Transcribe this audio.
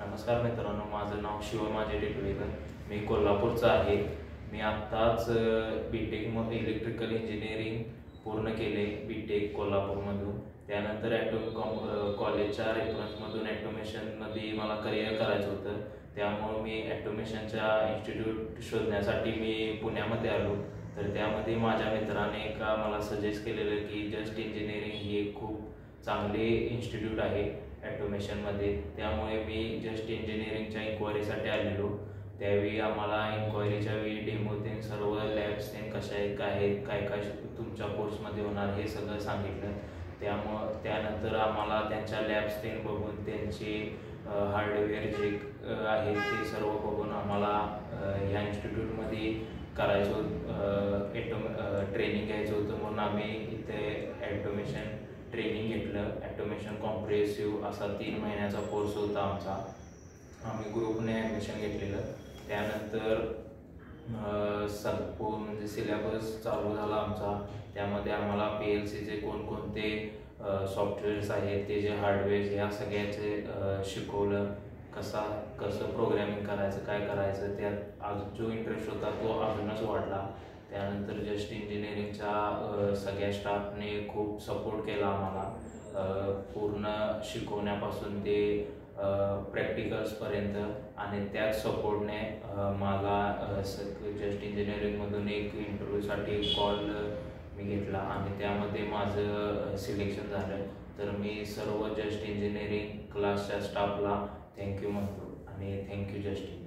नमस्कार मित्रांनो, माझं नाव शिवमाजे टेटवेकर. मी कोल्हापूरचा आहे. मी आत्ताच बी.टेक इलेक्ट्रिकल इंजिनिअरिंग पूर्ण केले, बी.टेक कोल्हापूरमधून. त्यानंतर कॉलेजच्या रेफरन्समधून ॲटोमेशनमध्ये मला करिअर करायचं होतं. त्यामुळं मी ॲटोमेशनच्या इन्स्टिट्यूट शोधण्यासाठी मी पुण्यामध्ये आलो. तर त्यामध्ये माझ्या मित्राने मला सजेस्ट केलेलं की जस्ट इंजिनिअरिंग ही खूप चांगले इन्स्टिट्यूट आहे ॲटोमेशनमध्ये. त्यामुळे मी जस्ट इंजिनिअरिंगच्या इन्क्वायरीसाठी आलेलो. त्यावेळी आम्हाला इन्क्वायरीच्या वेळी डेमो ते सर्व लॅब्स ते कशा आहेत, काय काय तुमच्या कोर्समध्ये होणार हे सगळं सांगितलं. त्यानंतर आम्हाला त्यांच्या लॅब्स ते बघून त्यांचे हार्डवेअर जे आहेत ते सर्व बघून आम्हाला ह्या इन्स्टिट्यूटमध्ये करायचं ट्रेनिंग घ्यायचं होतं. म्हणून आम्ही इथे ॲटोमेशन ट्रेनिंग घेतलं. ॲटोमेशन कॉम्प्रिहेन्सिव्ह असा 3 महिन्याचा कोर्स होता आमचा. आम्ही ग्रुपने ॲडमिशन घेतलेलं. त्यानंतर म्हणजे सिलेबस चालू झाला आमचा. त्यामध्ये आम्हाला PLCचे कोणकोणते सॉफ्टवेअर्स आहेत, ते जे हार्डवेअर ह्या सगळ्याचे शिकवलं. कसं प्रोग्रॅमिंग करायचं, काय करायचं, त्यात जो इंटरेस्ट होता तो अजूनच वाढला. त्यानंतर जस्ट इंजिनिअरिंगच्या सगळ्या स्टाफने खूप सपोर्ट केला आम्हाला, पूर्ण शिकवण्यापासून ते प्रॅक्टिकल्सपर्यंत. आणि त्याच सपोर्टने मला जस्ट इंजिनिअरिंगमधून एक इंटरव्ह्यूसाठी कॉल मी घेतला आणि त्यामध्ये माझं सिलेक्शन झालं. तर मी सर्व जस्ट इंजिनिअरिंग क्लासच्या स्टाफला थँक्यू म्हणतो आणि थँक्यू जस्ट.